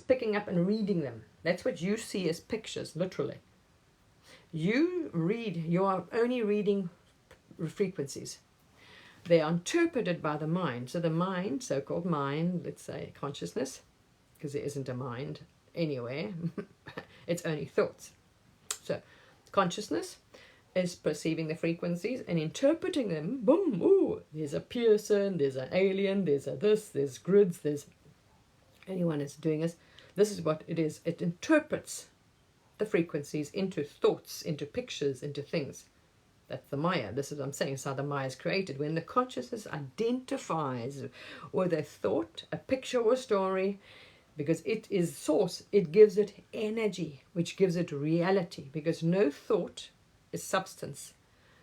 picking up and reading them. That's what you see as pictures, literally. You are only reading frequencies. They are interpreted by the mind. So the mind, so-called mind, let's say consciousness, because there isn't a mind anywhere, it's only thoughts. So consciousness is perceiving the frequencies and interpreting them. Boom, ooh, there's a person, there's an alien, there's a this, there's grids, there's anyone is doing this. This is what it is. It interprets the frequencies into thoughts, into pictures, into things. That's the Maya. This is what I'm saying. It's how the Maya is created. When the consciousness identifies with a thought, a picture or a story, because it is source, it gives it energy, which gives it reality. Because no thought is substance.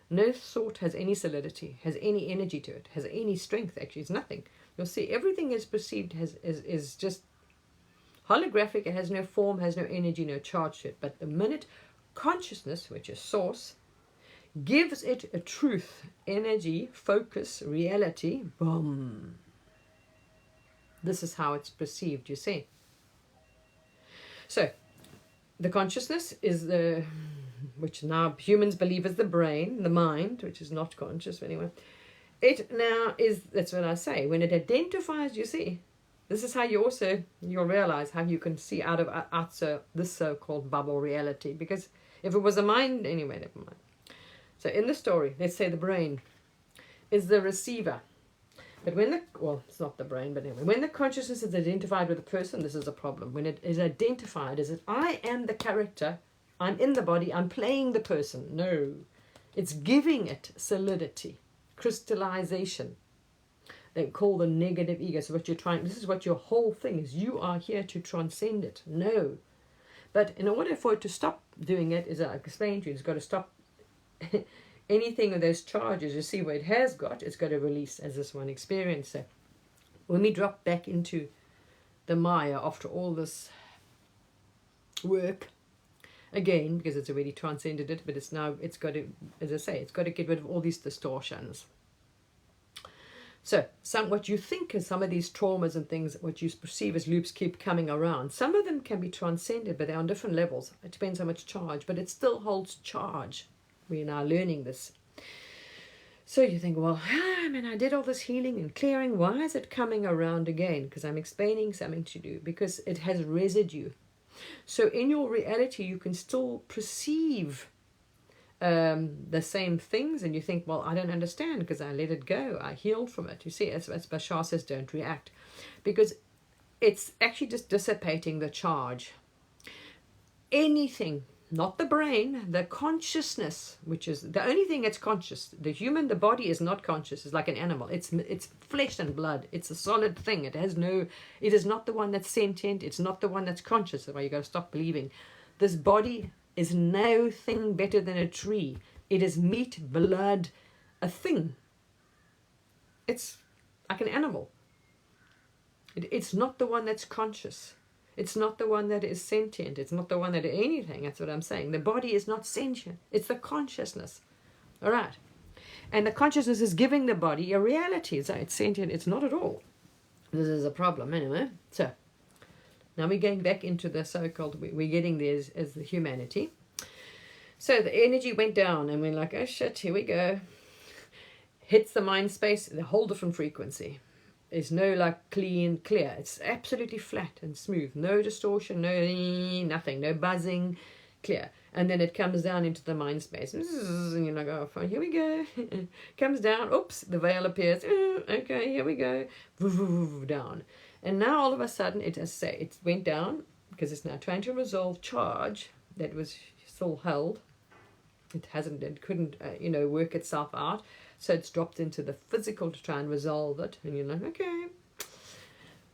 No thought has any solidity, has any energy to it, has any strength. Actually, it's nothing. You'll see everything is perceived is just holographic. It has no form, has no energy, no charge to it. But the minute consciousness, which is source, gives it a truth, energy, focus, reality, boom. This is how it's perceived, you see. So, the consciousness is the, which now humans believe is the brain, the mind, which is not conscious anyway. It now is, that's what I say, when it identifies, you see, this is how you'll realize how you can see out of this so-called bubble reality. Because if it was a mind, anyway, never mind. So in the story, let's say the brain is the receiver. But it's not the brain, but anyway, when the consciousness is identified with the person, this is a problem. When it is identified as if I am the character, I'm in the body, I'm playing the person. No, it's giving it solidity, crystallization. They call the negative ego. So this is what your whole thing is. You are here to transcend it. No. But in order for it to stop doing it, as I explained to you, it's got to stop anything of those charges. You see what it has got, it's got to release as this one experience. So when we drop back into the Maya after all this work, again, because it's already transcended it, but it's got to, as I say, it's got to get rid of all these distortions. So what you think is some of these traumas and things, what you perceive as loops keep coming around. Some of them can be transcended, but they're on different levels. It depends how much charge, but it still holds charge. We're now learning this. So you think, well, I did all this healing and clearing. Why is it coming around again? Because I'm explaining something to you. Because it has residue. So in your reality, you can still perceive the same things, and you think, well, I don't understand because I let it go. I healed from it. You see, as Bashar says, don't react. Because it's actually just dissipating the charge. Anything, not the brain, the consciousness, which is the only thing that's conscious. The body is not conscious. It's like an animal. It's flesh and blood. It's a solid thing. It is not the one that's sentient. It's not the one that's conscious. That's why you got to stop believing. This body is no thing better than a tree. It is meat, blood, a thing. It's like an animal. It's not the one that's conscious. It's not the one that is sentient. It's not the one that is anything. That's what I'm saying. The body is not sentient. It's the consciousness. All right. And the consciousness is giving the body a reality. So it's sentient. It's not at all. This is a problem anyway. So now we're going back into the so-called, we're getting there as the humanity. So the energy went down and we're like, oh shit, here we go. Hits the mind space, a whole different frequency. There's no like clean, clear. It's absolutely flat and smooth. No distortion, nothing, no buzzing, clear. And then it comes down into the mind space. And you're like, oh, fine, here we go. Comes down, oops, the veil appears. Okay, here we go. Down. And now all of a sudden, it went down because it's now trying to resolve charge that was still held. It couldn't, work itself out. So it's dropped into the physical to try and resolve it. And you're like, okay.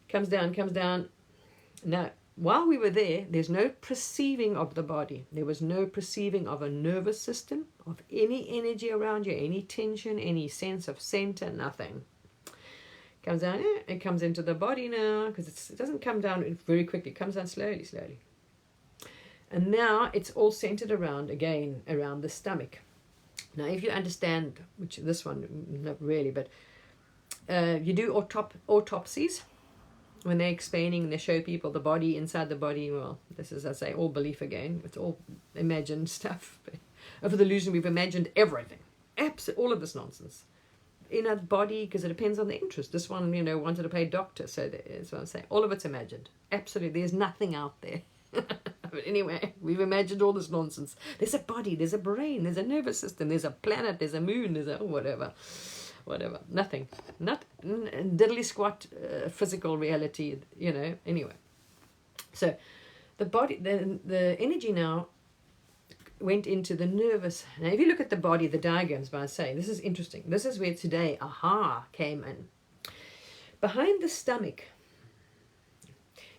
Comes down. Now, while we were there, there's no perceiving of the body. There was no perceiving of a nervous system, of any energy around you, any tension, any sense of center, nothing. Comes down, it comes into the body now, because it doesn't come down very quickly. It comes down slowly. And now it's all centered around the stomach. Now, if you understand, which this one, not really, but you do autopsies, when they're explaining, they show people the body inside the body. Well, this is, I say, all belief again. It's all imagined stuff. Over the illusion, we've imagined everything. All of this nonsense. In a body, because it depends on the interest. This one, wanted to play doctor, so that's what I'm saying. All of it's imagined. Absolutely, there's nothing out there. But anyway, we've imagined all this nonsense. There's a body, there's a brain, there's a nervous system, there's a planet, there's a moon, there's a whatever. Nothing. Not diddly squat physical reality, Anyway, so the body, the energy now went into the nervous. Now, if you look at the body, the diagrams, by saying, this is interesting. This is where today, came in. Behind the stomach,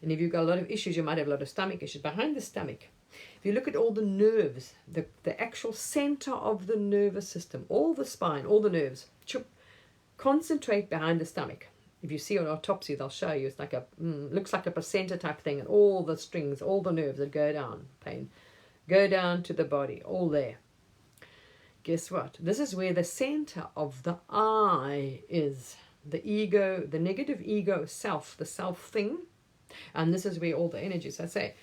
and if you've got a lot of issues, you might have a lot of stomach issues. Behind the stomach, if you look at all the nerves, the actual center of the nervous system, all the spine, all the nerves, concentrate behind the stomach. If you see on autopsy, they'll show you, it's like looks like a placenta type thing, and all the strings, all the nerves that go down to the body, all there. Guess what? This is where the center of the I is. The ego, the negative ego self, the self thing. And this is where all the energies, as they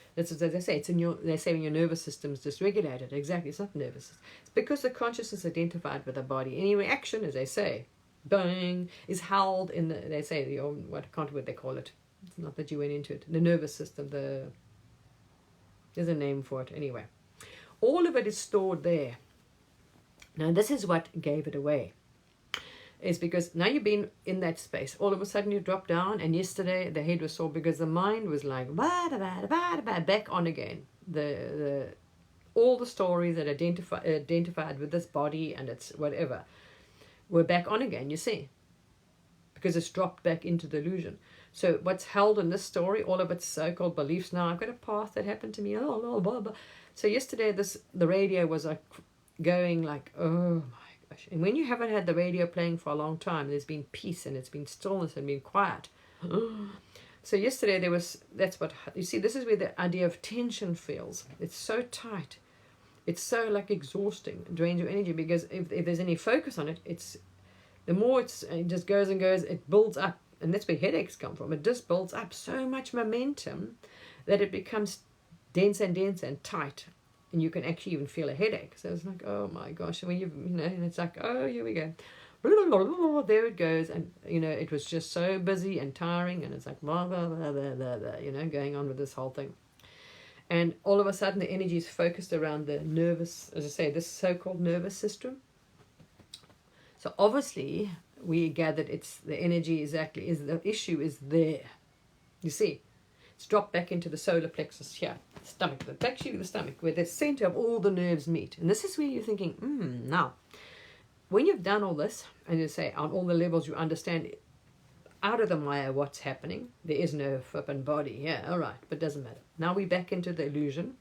say, it's in your, they say when your nervous system is dysregulated. Exactly, it's not nervous system. It's because the consciousness is identified with the body. Any reaction, as they say, bang, is held in the, they say, I can't remember what they call it. It's not that you went into it. The nervous system, there's a name for it. Anyway, all of it is stored there. Now, this is what gave it away. Is because now you've been in that space. All of a sudden you drop down, and yesterday the head was sore because the mind was like back on again. All the stories that identified with this body and its whatever were back on again, you see. Because it's dropped back into the illusion. So what's held in this story, all of its so-called beliefs now, I've got a path that happened to me, blah, blah, blah. So yesterday the radio was like going like, oh my. And when you haven't had the radio playing for a long time, there's been peace and it's been stillness and been quiet. So yesterday that's what, you see, this is where the idea of tension feels. It's so tight. It's so like exhausting. It drains your energy because if there's any focus on it, the more it just goes and goes, it builds up. And that's where headaches come from. It just builds up so much momentum that it becomes dense and tight. And you can actually even feel a headache. So it's like, oh my gosh. And when and it's like, oh, here we go. There it goes. And, it was just so busy and tiring. And it's like, blah, blah, blah, blah, blah, blah, going on with this whole thing. And all of a sudden, the energy is focused around the nervous, as I say, this so-called nervous system. So obviously, we gathered the energy exactly is the issue is there. You see? It's dropped back into the solar plexus here, stomach, actually the stomach, where the center of all the nerves meet. And this is where you're thinking, now, when you've done all this, and you say on all the levels you understand out of the Maya what's happening, there is no flippin' body. Yeah, all right, but it doesn't matter. Now we're back into the illusion.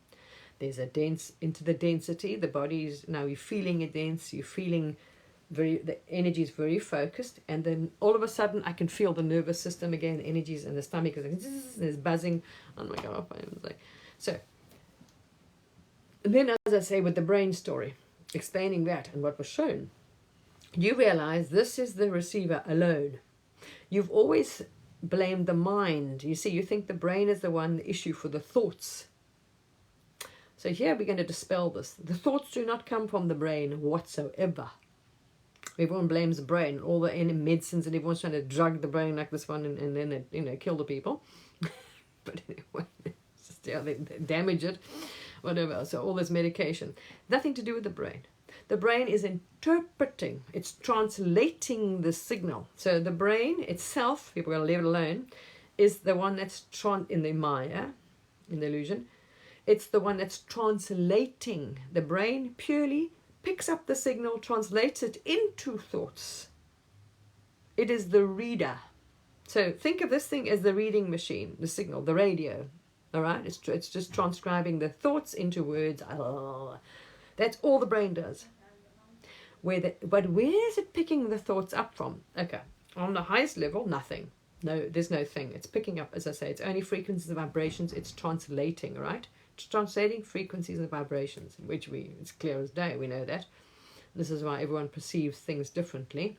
There's into the density. The body's, now you're feeling it dense, you're feeling the energy is very focused, and then all of a sudden I can feel the nervous system again, the energies, and the stomach is like, there's buzzing. Oh my god, so. And then, as I say, with the brain story, explaining that and what was shown, you realize this is the receiver alone. You've always blamed the mind. You see, you think the brain is the issue for the thoughts. So here we're going to dispel this. The thoughts do not come from the brain whatsoever. Everyone blames the brain, all the medicines, and everyone's trying to drug the brain like this one, and then it, kill the people. But anyway, they damage it, whatever. So all this medication, nothing to do with the brain. The brain is interpreting, it's translating the signal. So the brain itself, people are going to leave it alone, is the one that's in the Maya, in the illusion. It's the one that's translating. The brain purely picks up the signal, translates it into thoughts. It is the reader. So think of this thing as the reading machine, the signal, the radio. All right? It's just transcribing the thoughts into words. That's all the brain does. But where is it picking the thoughts up from? Okay. On the highest level, nothing. No, there's no thing. It's picking up, as I say, it's only frequencies and vibrations. It's translating, right? Translating frequencies and vibrations, which it's clear as day, we know that. This is why everyone perceives things differently.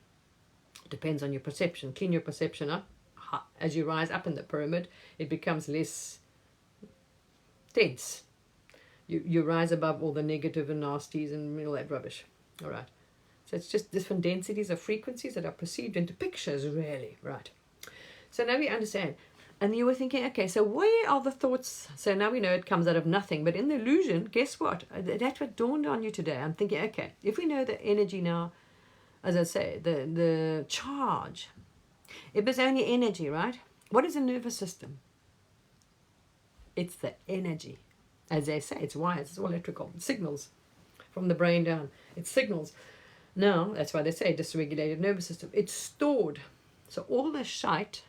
It depends on your perception. Clean your perception up, as you rise up in the pyramid, it becomes less dense. You rise above all the negative and nasties and all that rubbish. All right. So it's just different densities of frequencies that are perceived into pictures, really. Right. So now we understand. And you were thinking, okay, so where are the thoughts? So now we know it comes out of nothing. But in the illusion, guess what? That's what dawned on you today. I'm thinking, okay, if we know the energy now, as I say, the charge, if it's only energy, right? What is a nervous system? It's the energy. As they say, it's wires, it's all electrical. It signals from the brain down. It signals. Now, that's why they say dysregulated nervous system. It's stored. So all the shite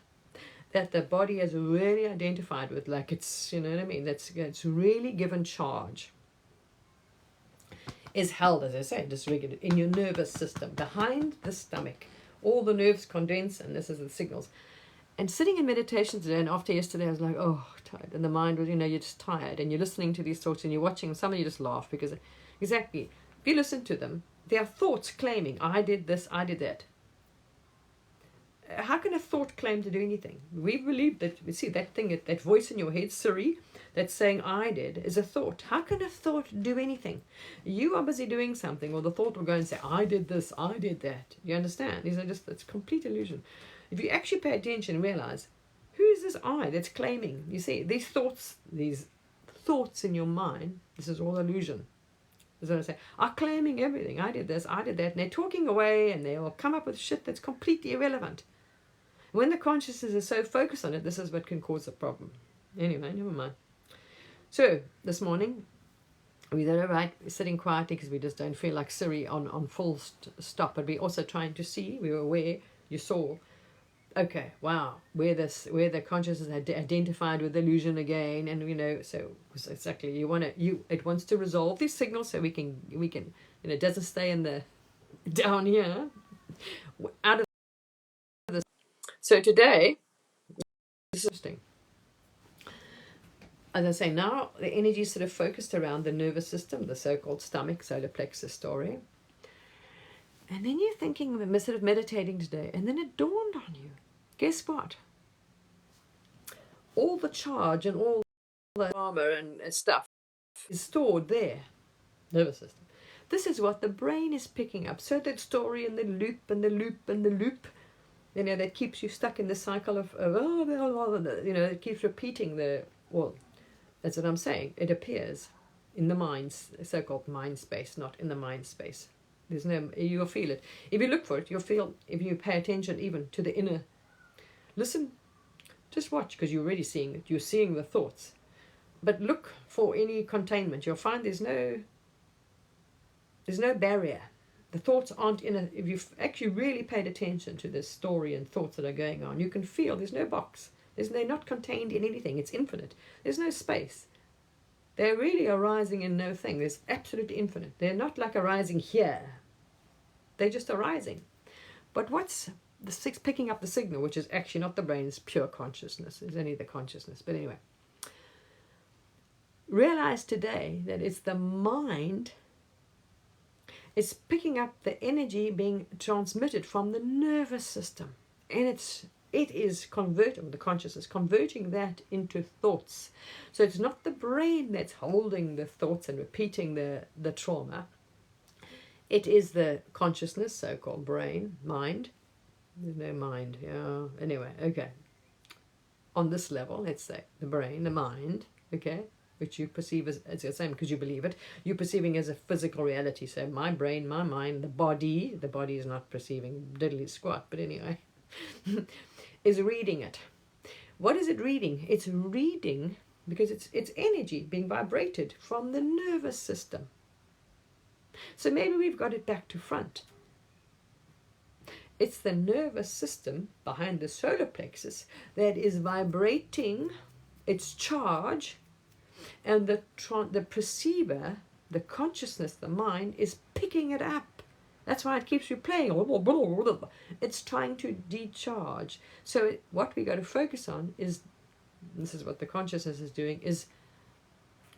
that the body has really identified with, like it's, you know what I mean, it's really given charge, is held, as I say, dysregulated in your nervous system, behind the stomach. All the nerves condense, and this is the signals. And sitting in meditation today, and after yesterday, I was like, oh, tired. And the mind was, you're just tired. And you're listening to these thoughts, and you're watching. Some of you just laugh because, exactly, if you listen to them, there are thoughts claiming, I did this, I did that. How can a thought claim to do anything? We believe that, you see, that thing, that voice in your head, Siri, that's saying I did, is a thought. How can a thought do anything? You are busy doing something, or the thought will go and say, I did this, I did that. You understand? These are just, it's complete illusion. If you actually pay attention and realize, who is this I that's claiming? You see, these thoughts in your mind, this is all illusion. As I say, are claiming everything. I did this, I did that. And they're talking away, and they will come up with shit that's completely irrelevant. When the consciousness is so focused on it, this is what can cause a problem. Anyway, never mind. So, this morning, we thought, all right, we're sitting quietly because we just don't feel like Siri on full stop. But we're also trying to see, we were aware, you saw, okay, wow, where the consciousness had identified with illusion again, and so exactly it wants to resolve these signals so we can it doesn't stay in the down here, out of this. So today, this is interesting. As I say, now the energy is sort of focused around the nervous system, the so-called stomach, solar plexus story. And then you're thinking, sort of meditating today, and then it dawned on you. Guess what? All the charge and all the armor and stuff is stored there. Nervous system. This is what the brain is picking up. So that story and the loop and the loop and the loop, that keeps you stuck in the cycle of it keeps repeating that's what I'm saying. It appears in the mind's so-called mind space, not in the mind space. You'll feel it. If you look for it, you'll feel, if you pay attention even to the inner. Listen, just watch, because you're already seeing it. You're seeing the thoughts. But look for any containment. You'll find there's no barrier. The thoughts aren't if you've actually really paid attention to this story and thoughts that are going on, you can feel there's no box. They're not contained in anything. It's infinite. There's no space. They're really arising in no thing. There's absolutely infinite. They're not like arising here. They're just arising. But what's the picking up the signal, which is actually not the brain, it's pure consciousness. It's only the consciousness. But anyway, realize today that it's the mind. It's picking up the energy being transmitted from the nervous system, and it is converting the consciousness, converting that into thoughts. So it's not the brain that's holding the thoughts and repeating the trauma. It is the consciousness, so-called brain, mind. There's no mind. Yeah. Anyway, okay. On this level, let's say the brain, the mind, okay, which you perceive as the same because you believe it. You're perceiving as a physical reality. So my brain, my mind, the body is not perceiving diddly squat, but anyway, is reading it. What is it reading? It's reading because it's energy being vibrated from the nervous system. So maybe we've got it back to front. It's the nervous system behind the solar plexus that is vibrating its charge, and the perceiver, the consciousness, the mind, is picking it up. That's why it keeps replaying. It's trying to decharge. So what we got to focus on is, this is what the consciousness is doing, is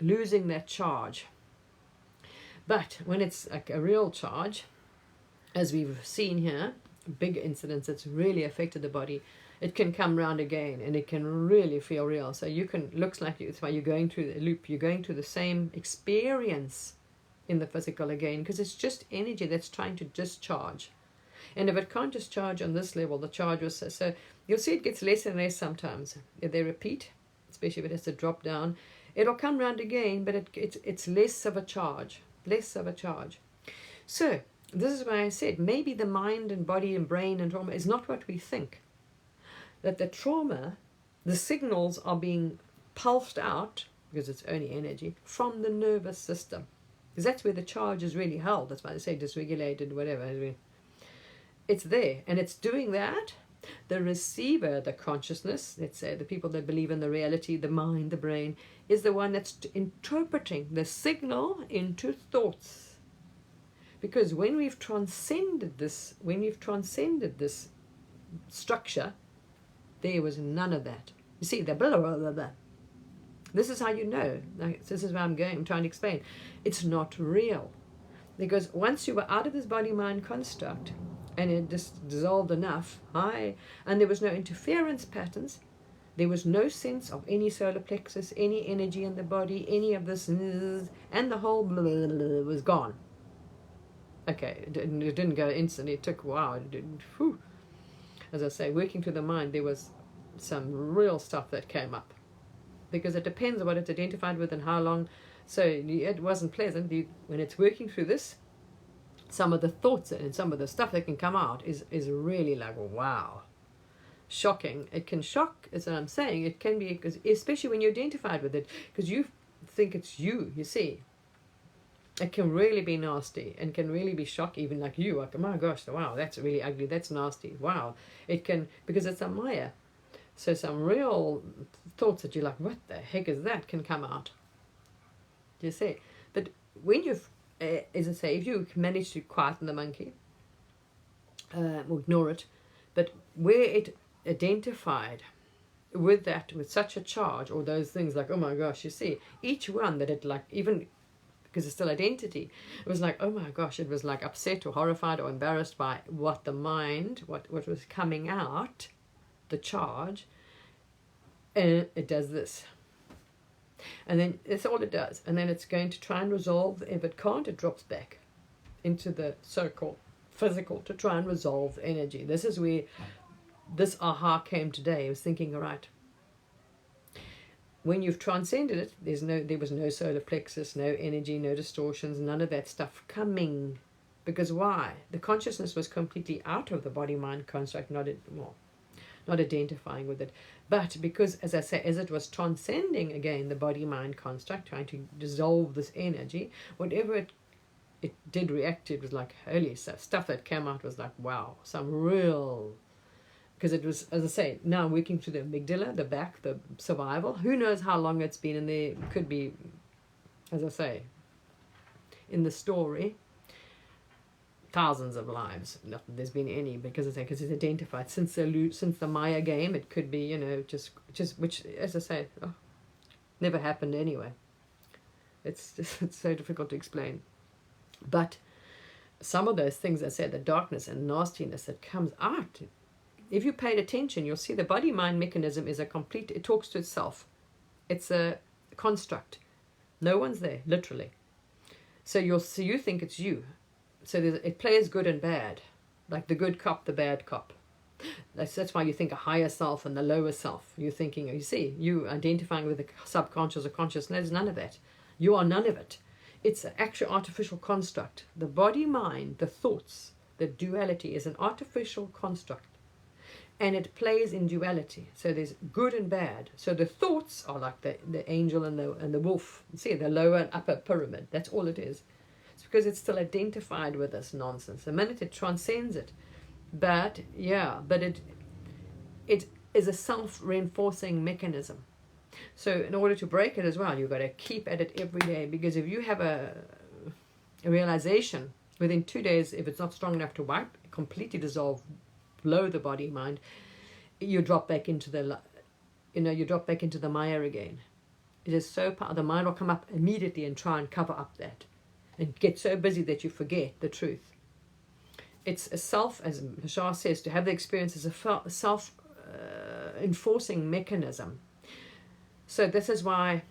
losing that charge. But when it's like a real charge, as we've seen here, big incidents that's really affected the body, it can come round again, and it can really feel real. So you can, looks like it's why you're going through the loop, you're going through the same experience in the physical again, because it's just energy that's trying to discharge. And if it can't discharge on this level, the charge was so you'll see it gets less and less sometimes. If they repeat, especially if it has to drop down, it'll come round again, but it's less of a charge, less of a charge. So this is why I said maybe the mind and body and brain and trauma is not what we think. That the trauma, the signals are being pulsed out, because it's only energy, from the nervous system. Because that's where the charge is really held. That's why they say dysregulated, whatever. It's there, and it's doing that. The receiver, the consciousness, let's say the people that believe in the reality, the mind, the brain, is the one that's interpreting the signal into thoughts. Because when we've transcended this, structure, there was none of that. You see, the blah, blah, blah, blah. This is how you know. This is where I'm going. I'm trying to explain. It's not real. Because once you were out of this body-mind construct, and it just dissolved enough, and there was no interference patterns, there was no sense of any solar plexus, any energy in the body, any of this, and the whole blah, blah, blah, was gone. Okay, it didn't go instantly. It took a while. As I say, working through the mind, there was some real stuff that came up, because it depends on what it's identified with and how long. So it wasn't pleasant. When it's working through this, some of the thoughts and some of the stuff that can come out is really like, wow, shocking. It can shock, as I'm saying. It can be, especially when you're identified with it, because you think it's you see. It can really be nasty and can really be shock, even like you, like, oh my gosh, wow, that's really ugly, that's nasty, wow. It can, because it's a Maya. So some real thoughts that you're like, what the heck is that, can come out. Do you see? But when you've, as I say, if you manage to quieten the monkey, or ignore it, but where it identified with that, with such a charge, or those things like, oh my gosh, you see, each one that it like, even because it's still identity, it was like, oh my gosh, it was like upset or horrified or embarrassed by what the mind, what was coming out, the charge, and it does this. And then that's all it does. And then it's going to try and resolve. If it can't, it drops back into the so-called physical to try and resolve energy. This is where this aha came today. I was thinking, all right, when you've transcended it, there was no solar plexus, no energy, no distortions, none of that stuff coming. Because why? The consciousness was completely out of the body-mind construct, not identifying with it. But because, as I say, as it was transcending again the body-mind construct, trying to dissolve this energy, whatever it did react to, it was like, holy stuff that came out was like, wow, some real... Because it was, as I say, now working through the amygdala, the back, the survival. Who knows how long it's been in there. It could be, as I say, in the story, thousands of lives. Not that there's been any, because it's identified since the Maya game. It could be, just which, as I say, never happened anyway. It's so difficult to explain. But some of those things, I said, the darkness and nastiness that comes out. If you paid attention, you'll see the body-mind mechanism is it talks to itself. It's a construct. No one's there, literally. So you think it's you. So it plays good and bad, like the good cop, the bad cop. That's why you think a higher self and the lower self. You're thinking, you identifying with the subconscious or conscious. There's none of that. You are none of it. It's an actual artificial construct. The body-mind, the thoughts, the duality is an artificial construct. And it plays in duality. So there's good and bad. So the thoughts are like the angel and the wolf. You see, the lower and upper pyramid. That's all it is. It's because it's still identified with this nonsense. The minute it transcends it. But it is a self-reinforcing mechanism. So in order to break it as well, you've got to keep at it every day. Because if you have a realization within 2 days, if it's not strong enough to completely dissolve below the body mind, you drop back into the Maya again. It is so powerful. The mind will come up immediately and try and cover up that, and get so busy that you forget the truth. It's a self, as Bashar says, to have the experience as a self enforcing mechanism. So this is why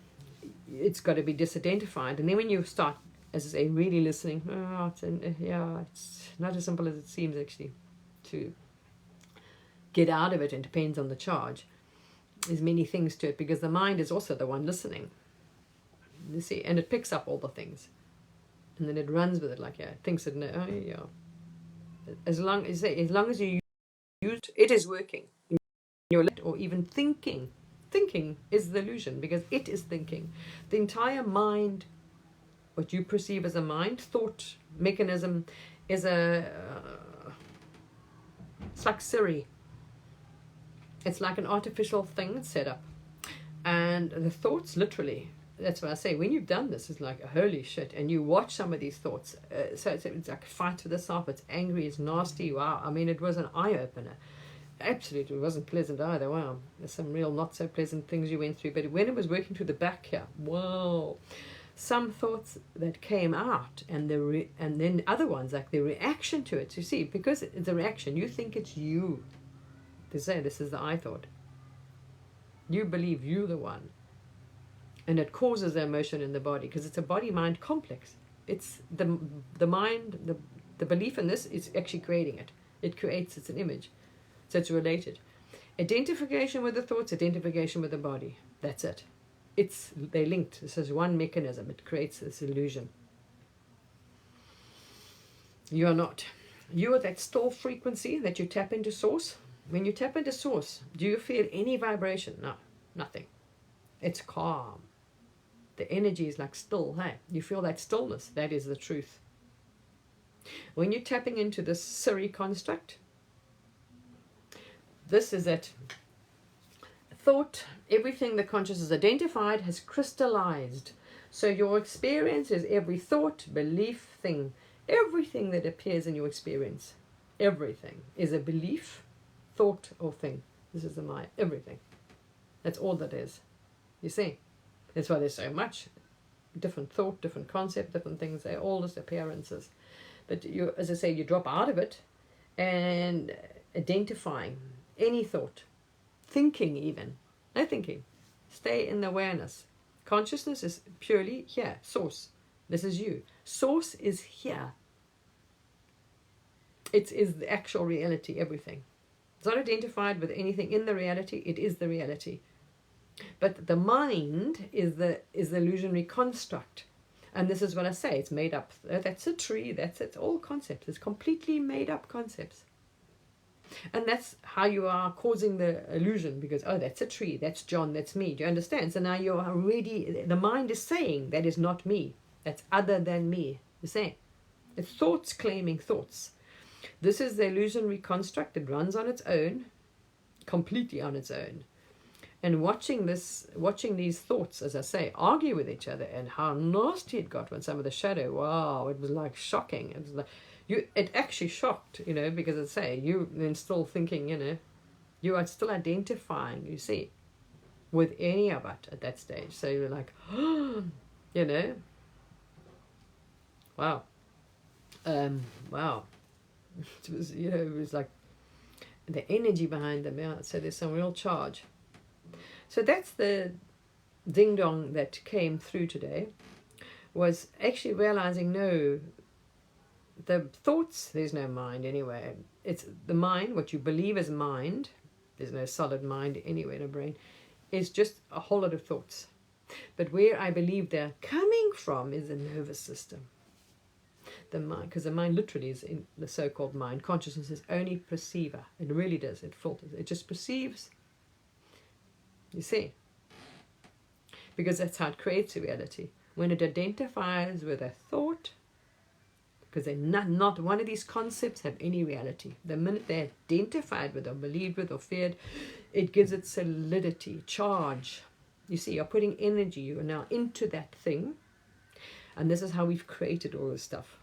it's got to be disidentified. And then when you start, as I say, really listening, it's not as simple as it seems actually to get out of it, and depends on the charge. There's many things to it, because the mind is also the one listening. You see, and it picks up all the things, and then it runs with it, like, it thinks it, as long as you use it, is working. Or even thinking is the illusion, because it is thinking. The entire mind, what you perceive as a mind thought mechanism, is it's like Siri. It's like an artificial thing set up, and the thoughts, literally, that's what I say, when you've done this, it's like, holy shit. And you watch some of these thoughts, so it's like a fight with itself. It's angry, it's nasty. Wow, I mean, it was an eye-opener. Absolutely, it wasn't pleasant either. Wow, there's some real not so pleasant things you went through. But when it was working through the back here, wow, some thoughts that came out, and and then other ones, like the reaction to it. You see, because it's a reaction, you think it's you. They say this is the I thought. You believe you're the one, and it causes the emotion in the body, because it's a body-mind complex. It's the mind, the belief in this is actually creating it. It creates, it's an image. So it's related. Identification with the thoughts, identification with the body. That's it. They're linked. This is one mechanism. It creates this illusion. You are not. You are that still frequency that you tap into source. When you tap into source, do you feel any vibration? No, nothing. It's calm. The energy is like still. Hey, you feel that stillness. That is the truth. When you're tapping into this Siri construct, this is it. Thought, everything the conscious has identified has crystallized. So your experience is every thought, belief, thing. Everything that appears in your experience, everything is a belief, thought, or thing. This is the mind. Everything. That's all that is. You see? That's why there's so much. Different thought, different concept, different things. They're all just appearances. But you, as I say, you drop out of it and identifying any thought, thinking even, no thinking, stay in the awareness. Consciousness is purely here, source. This is you. Source is here. It is the actual reality, everything. It's not identified with anything in the reality, it is the reality. But the mind is the illusionary construct. And this is what I say, it's made up. That's a tree, it's all concepts. It's completely made up concepts. And that's how you are causing the illusion, because, oh, that's a tree, that's John, that's me. Do you understand? So now you're already, the mind is saying that is not me. That's other than me. You see? It's thoughts claiming thoughts. This is the illusionary construct. It runs on its own, completely on its own. And watching these thoughts, as I say, argue with each other, and how nasty it got when some of the shadow, wow, it was like shocking. It was like, it actually shocked, because I say, you then still thinking, you are still identifying, you see, with any of it at that stage. So you're like, wow. Wow. It was, it was like the energy behind them. Yeah. So there's some real charge. So that's the ding dong that came through today, was actually realizing, no, the thoughts, there's no mind anyway. It's the mind, what you believe is mind, there's no solid mind anywhere in a brain, is just a whole lot of thoughts. But where I believe they're coming from is the nervous system. The mind, because the mind literally is in the so-called mind. Consciousness is only perceiver. It really does. It filters. It just perceives. You see? Because that's how it creates a reality. When it identifies with a thought, because they're not one of these concepts have any reality. The minute they're identified with or believed with or feared, it gives it solidity, charge. You see, you're putting energy, you are now into that thing. And this is how we've created all this stuff.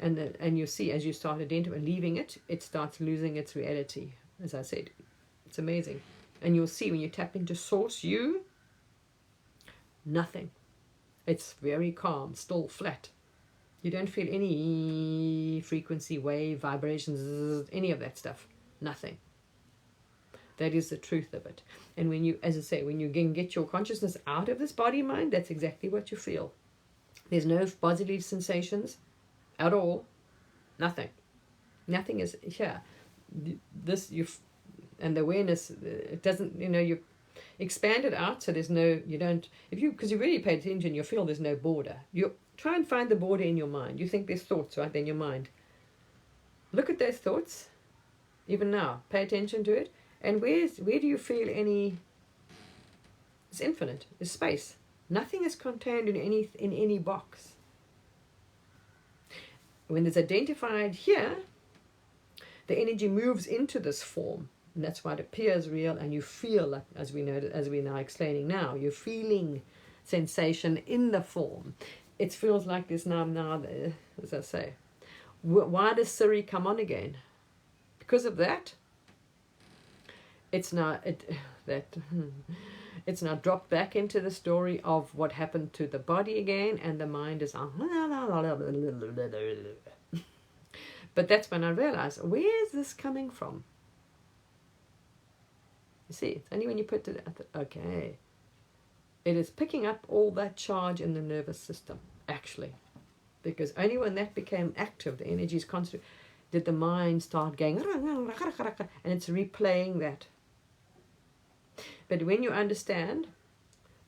And you see, as you start identifying, leaving it, it starts losing its reality. As I said, it's amazing. And you'll see when you tap into source, nothing. It's very calm, still, flat. You don't feel any frequency, wave, vibrations, any of that stuff. Nothing. That is the truth of it. And when you, as I say, when you can get your consciousness out of this body mind, that's exactly what you feel. There's no bodily sensations at all. Nothing. Nothing is here. This, and the awareness, it doesn't, you expand it out, so there's no, you don't, because you really pay attention, you feel there's no border. You try and find the border in your mind. You think there's thoughts, right, in your mind. Look at those thoughts, even now. Pay attention to it. And where do you feel any? It's infinite. It's space. Nothing is contained in any box. When it's identified here, the energy moves into this form, and that's why it appears real. And you feel, like, as we're now explaining now, you're feeling sensation in the form. It feels like this now. As I say, why does Siri come on again? Because of that. It's now it's now dropped back into the story of what happened to the body again, and the mind is but that's when I realized, where is this coming from? You see, it's only when you put it okay, it is picking up all that charge in the nervous system, actually, because only when that became active, the energy is constant, did the mind start going, and it's replaying that. But when you understand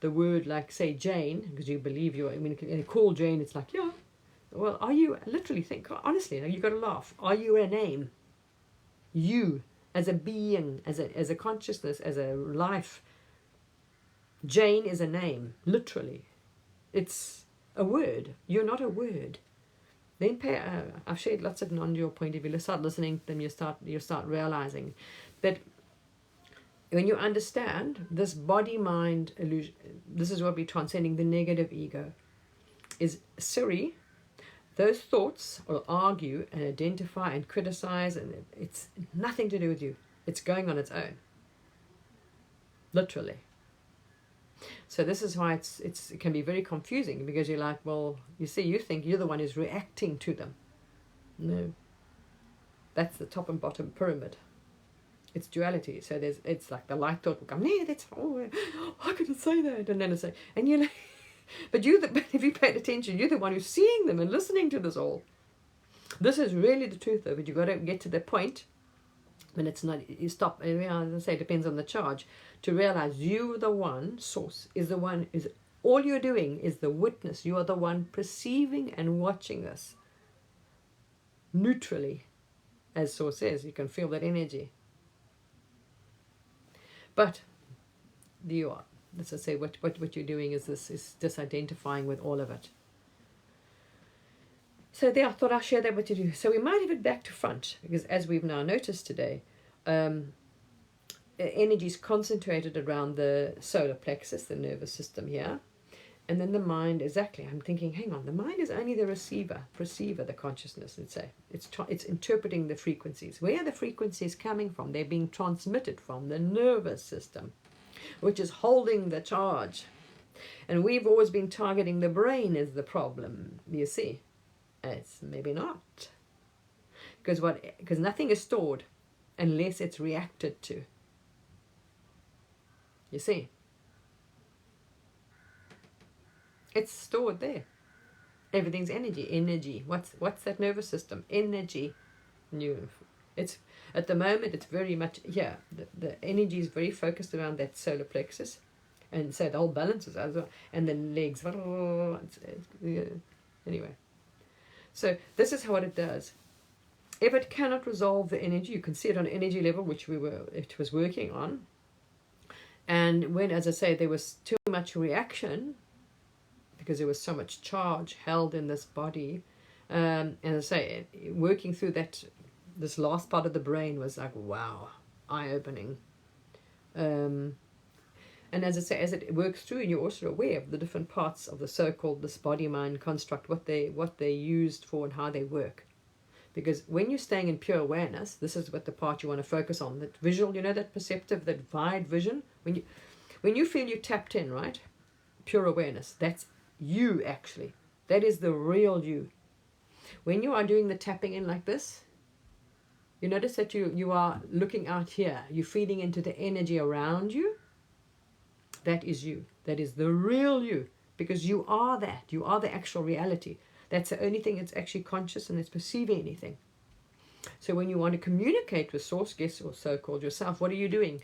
the word, like, say, Jane, because you believe you call Jane, it's like, yeah, well, are you, literally think, honestly, you've got to laugh. Are you a name? You, as a being, as a consciousness, as a life, Jane is a name, literally. It's a word. You're not a word. Then I've shared lots of non-dual point of view. You start listening to them, you start realizing that when you understand this body-mind illusion, this is what we're transcending, the negative ego, is Siri. Those thoughts will argue and identify and criticize, and it's nothing to do with you. It's going on its own. Literally. So this is why it can be very confusing, because you're like, well, you see, you think you're the one who's reacting to them. No. That's the top and bottom pyramid. It's duality. So it's like the light thought will come, yeah, that's, how could it say that? And then it's like, and you're like, but if you paid attention, you're the one who's seeing them and listening to this all. This is really the truth, though. But you've got to get to the point when it's not, you stop, and as I say, it depends on the charge, to realize you, the one, source, is the one, is all you're doing is the witness. You are the one perceiving and watching this. Neutrally, as Source says, you can feel that energy. But you are, as I say, what you're doing is just identifying with all of it. So there, I thought I'll share that with you. So we might have it back to front, because as we've now noticed today, energy is concentrated around the solar plexus, the nervous system here. And then the mind, exactly, I'm thinking, hang on, the mind is only the perceiver, the consciousness, let's say. It's interpreting the frequencies. Where are the frequencies coming from? They're being transmitted from the nervous system, which is holding the charge. And we've always been targeting the brain as the problem, you see. It's maybe not. Because nothing is stored unless it's reacted to. You see. It's stored there. Everything's energy. What's that nervous system? Energy. It's at the moment it's very much the energy is very focused around that solar plexus, and so the whole balances as well, and the legs. Anyway, so this is what it does. If it cannot resolve the energy, you can see it on energy level, which it was working on, and when, as I say, there was too much reaction, because there was so much charge held in this body, and as I say, working through this last part of the brain was like, wow, eye-opening. And as I say, as it works through, you're also aware of the different parts of the so-called this body-mind construct, what they used for and how they work. Because when you're staying in pure awareness, this is what the part you want to focus on, that visual, that perceptive, that wide vision. When you feel you tapped in, right? Pure awareness, that's you actually. That is the real you. When you are doing the tapping in like this, You notice that you are looking out here. You're feeding into the energy around you. That is you. That is the real you. Because you are that. You are the actual reality. That's the only thing that's actually conscious and that's perceiving anything. So when you want to communicate with source, guess, or so-called yourself, what are you doing?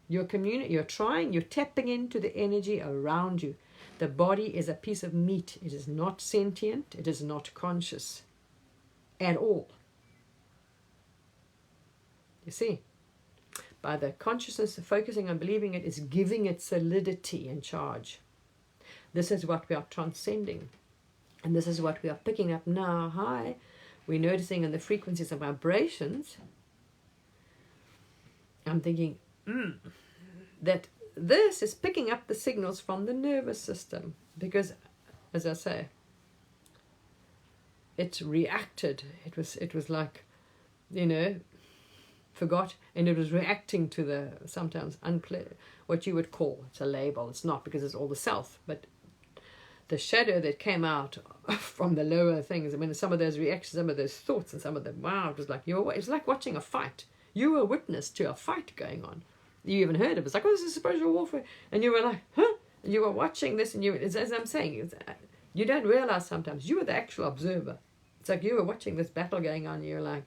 You're tapping into the energy around you. The body is a piece of meat. It is not sentient. It is not conscious at all. You see? By the consciousness of focusing on believing it is giving it solidity and charge. This is what we are transcending. And this is what we are picking up now. Hi. We're noticing in the frequencies of vibrations. I'm thinking that this is picking up the signals from the nervous system. Because, as I say, it reacted. It was like, forgot, and it was reacting to the sometimes what you would call, it's a label. It's not, because it's all the self, but the shadow that came out from the lower things. I mean, some of those reactions, some of those thoughts, and some of them, wow, it was like it's like watching a fight. You were witness to a fight going on. You even heard it. It's like, oh, this is spiritual warfare, and you were like, huh? And you were watching this, and as I'm saying, you don't realize sometimes you were the actual observer. It's like you were watching this battle going on, and you're like,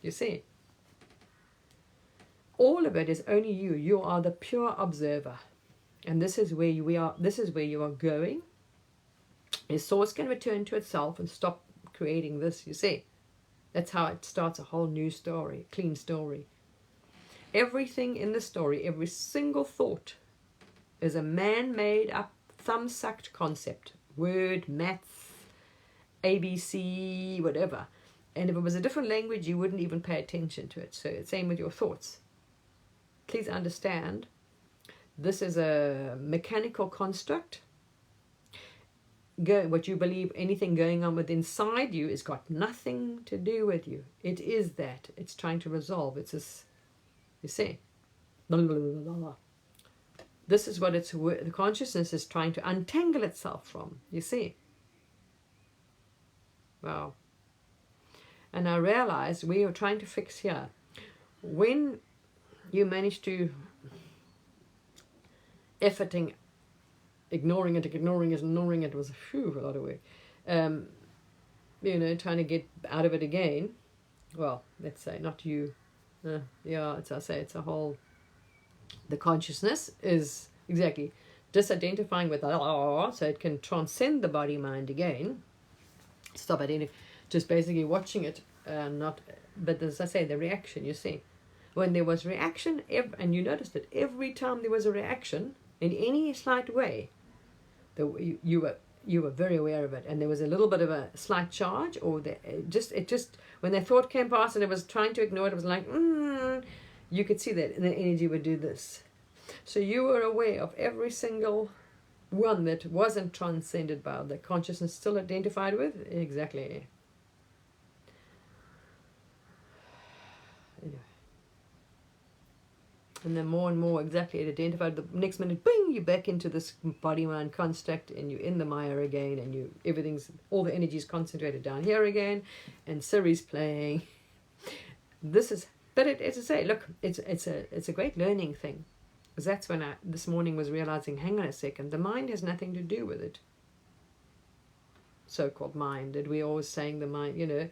you see. All of it is only you. You are the pure observer. And this is where you are going. Your source can return to itself and stop creating this, you see. That's how it starts a whole new story, clean story. Everything in the story, every single thought is a man-made up, thumb-sucked concept. Word, maths, ABC, whatever. And if it was a different language, you wouldn't even pay attention to it. So it's same with your thoughts. Please understand, this is a mechanical construct. What you believe, anything going on within inside you has got nothing to do with you. It is that. It's trying to resolve. It's this, you see. This is what the consciousness is trying to untangle itself from, you see. Wow. And I realized we are trying to fix here. When you manage to ignoring it was a lot of work. Trying to get out of it again. Well, let's say not you. It's a whole. The consciousness is exactly disidentifying with so it can transcend the body mind again. Stop identifying, just basically watching it, not. But as I say, the reaction. You see, when there was reaction, and you noticed that every time there was a reaction in any slight way, you were very aware of it, and there was a little bit of a slight charge, or it just when that thought came past and it was trying to ignore it, it was like you could see that, and the energy would do this. So you were aware of every single one that wasn't transcended by the consciousness still identified with. Exactly. Anyway. And then more and more exactly it identified. The next minute, bing, you're back into this body-mind construct, and you're in the Maya again, and all the energy is concentrated down here again, and Siri's playing. But as I say, look, it's a great learning thing, because that's when I this morning was realizing, hang on a second, the mind has nothing to do with it. So-called mind, that we're always saying the mind,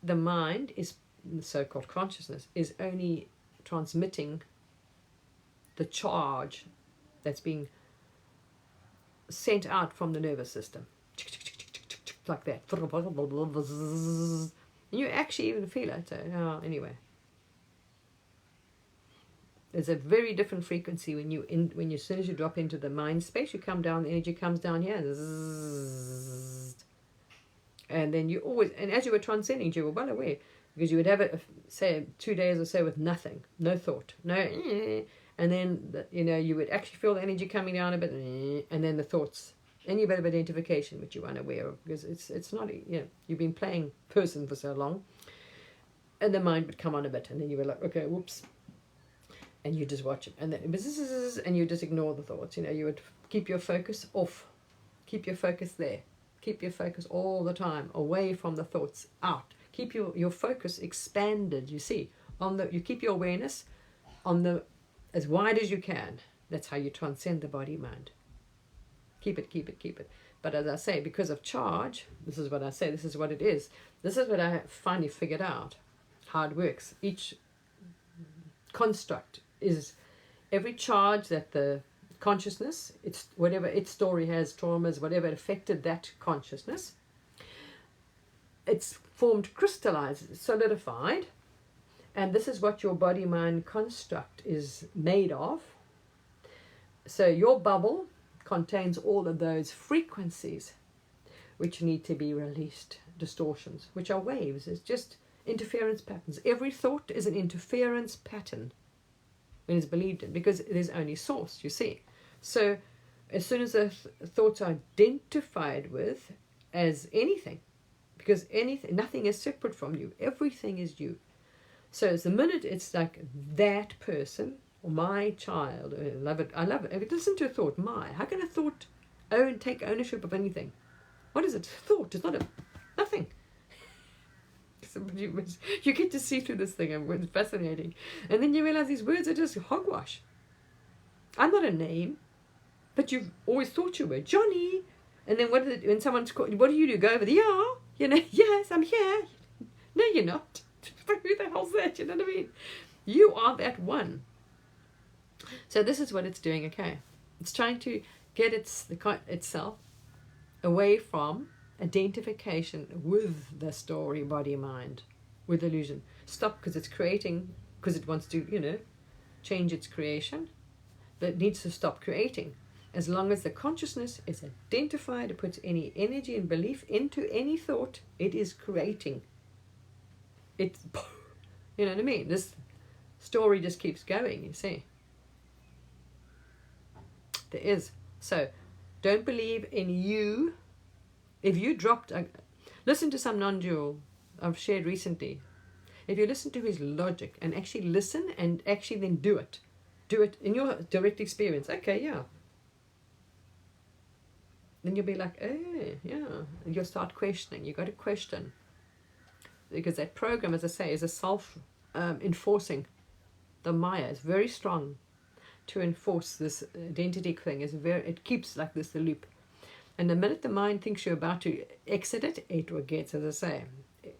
the mind is, the so-called consciousness is only transmitting the charge that's being sent out from the nervous system, like that. And you actually even feel it. So, anyway, there's a very different frequency when as soon as you drop into the mind space, you come down, the energy comes down here, and then you always, and as you were transcending, you were well aware, because you would have it, say, 2 days or so with nothing, no thought, and then you would actually feel the energy coming down a bit, and then the thoughts, any bit of identification which you're unaware of, because it's not, you've been playing person for so long, and the mind would come on a bit, and then you were like, okay, whoops, and you just watch it, and then and you just ignore the thoughts. You would keep your focus off, keep your focus there, keep your focus all the time away from the thoughts, out. Keep your focus expanded, you see. You keep your awareness on the as wide as you can. That's how you transcend the body mind. Keep it, keep it, keep it. But as I say, because of charge, this is what I say, this is what it is. This is what I finally figured out, how it works. Each construct is every charge that the consciousness, it's whatever its story has, traumas, whatever affected that consciousness, it's formed, crystallized, solidified, and this is what your body-mind construct is made of. So your bubble contains all of those frequencies which need to be released, distortions, which are waves. It's just interference patterns. Every thought is an interference pattern when it's believed in, because there's only source, you see. So as soon as the thoughts are identified with as anything, because nothing is separate from you, everything is you. So it's the minute it's like that person, or my child, I love it. If you listen to a thought, how can a thought take ownership of anything? What is it? Thought. It's not nothing. You get to see through this thing, and it's fascinating. And then you realize these words are just hogwash. I'm not a name, but you've always thought you were Johnny. And then when someone's called, what do you do? Go over the yes, I'm here. No, you're not. Who the hell's that? You know what I mean? You are that one. So this is what it's doing. Okay, it's trying to get itself away from identification with the story, body, mind, with illusion. Stop, because it's creating, because it wants to, change its creation, but it needs to stop creating. As long as the consciousness is identified, it puts any energy and belief into any thought, it is creating. It's, you know what I mean? This story just keeps going, you see. There is. So, don't believe in you. If you dropped, listen to some non-dual I've shared recently. If you listen to his logic and actually listen and actually then do it in your direct experience. Okay, yeah. Then you'll be like, yeah. And you'll start questioning. You've got to question. Because that program, as I say, is a self-enforcing. The Maya is very strong to enforce this identity thing. It keeps like this, the loop. And the minute the mind thinks you're about to exit it, it forgets, as I say.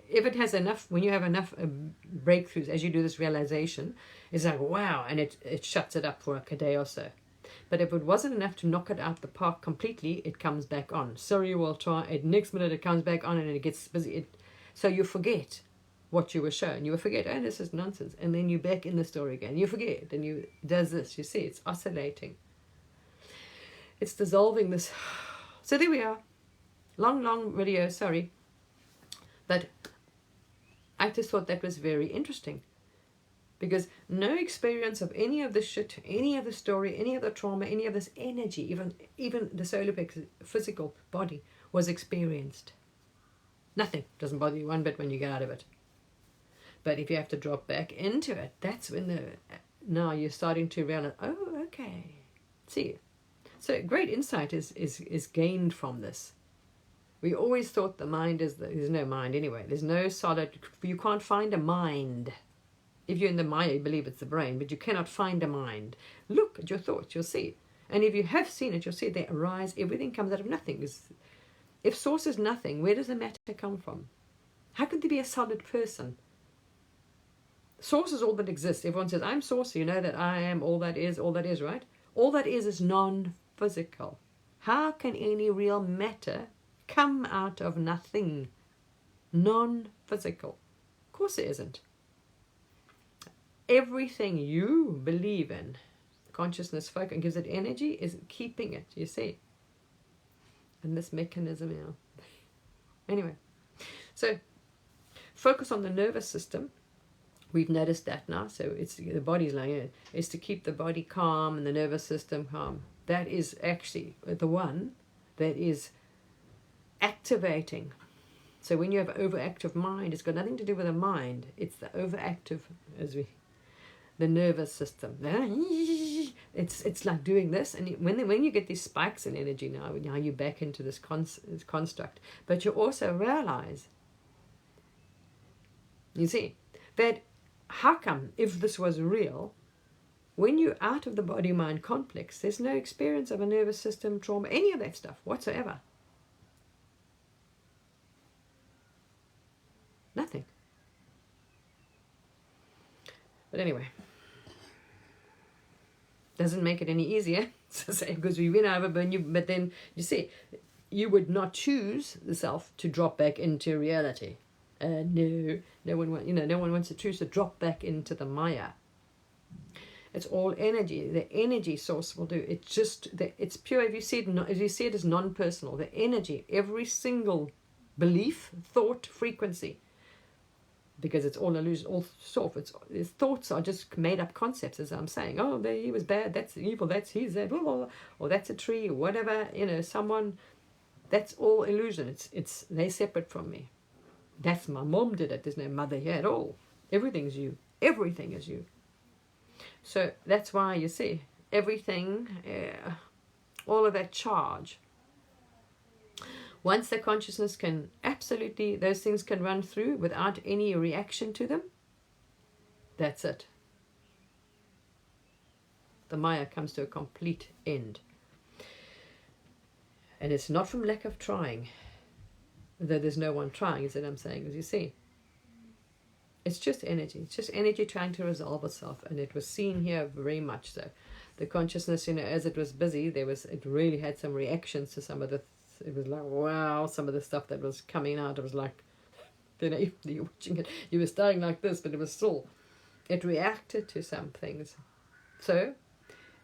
If it has enough, when you have enough breakthroughs, as you do this realization, it's like, wow, and it shuts it up for like a day or so. But if it wasn't enough to knock it out the park completely, it comes back on. Sorry, we'll try. Next minute it comes back on and it gets busy. So you forget what you were shown. You will forget, oh, this is nonsense. And then you're back in the story again. You forget, and you does this. You see, it's oscillating. It's dissolving this. So there we are. Long video, sorry. But I just thought that was very interesting. Because no experience of any of this shit, any of the story, any of the trauma, any of this energy, even the solar physical body was experienced. Nothing. Doesn't bother you one bit when you get out of it. But if you have to drop back into it, that's when now you're starting to realize, oh, okay. See. So great insight is gained from this. We always thought the mind there's no mind anyway. There's no solid, you can't find a mind. If you're in the Maya, you believe it's the brain, but you cannot find a mind. Look at your thoughts, you'll see. And if you have seen it, you'll see they arise, everything comes out of nothing. If source is nothing, where does the matter come from? How could there be a solid person? Source is all that exists. Everyone says, I'm source, so you know that I am all that is, right? All that is non-physical. How can any real matter come out of nothing? Non-physical. Of course there isn't. Everything you believe in, consciousness, focus, and gives it energy, is keeping it, you see. And this mechanism, Anyway, so focus on the nervous system. We've noticed that now. So it's the body's like, is to keep the body calm and the nervous system calm. That is actually the one that is activating. So when you have overactive mind, it's got nothing to do with the mind. It's the overactive, the nervous system. It's like doing this, and when you get these spikes in energy now you're back into this construct. But you also realize You see, that how come, if this was real, when you're out of the body-mind complex, there's no experience of a nervous system, trauma, any of that stuff whatsoever. Nothing. But anyway, doesn't make it any easier to say, because we went over, but then you see, you would not choose the self to drop back into reality. No one wants to choose to drop back into the Maya. It's all energy. The energy source will do. It's pure. If you see it as non-personal, the energy, every single belief, thought, frequency, because it's all illusion, all soft. Its thoughts are just made up concepts, as I'm saying. Oh, he was bad. That's evil. He's that. Or that's a tree. Or whatever. Someone. That's all illusion. They're separate from me. That's my mom did it. There's no mother here at all. Everything's you. Everything is you. So that's why you see everything, all of that charge. Once the consciousness can absolutely, those things can run through without any reaction to them, that's it. The Maya comes to a complete end. And it's not from lack of trying, though there's no one trying, is what I'm saying, as you see. It's just energy. It's just energy trying to resolve itself. And it was seen here very much so. The consciousness, as it was busy, it really had some reactions to some of the, it was like, wow, some of the stuff that was coming out. It was like, you're watching it, you were starting like this, but it was still, it reacted to some things. So,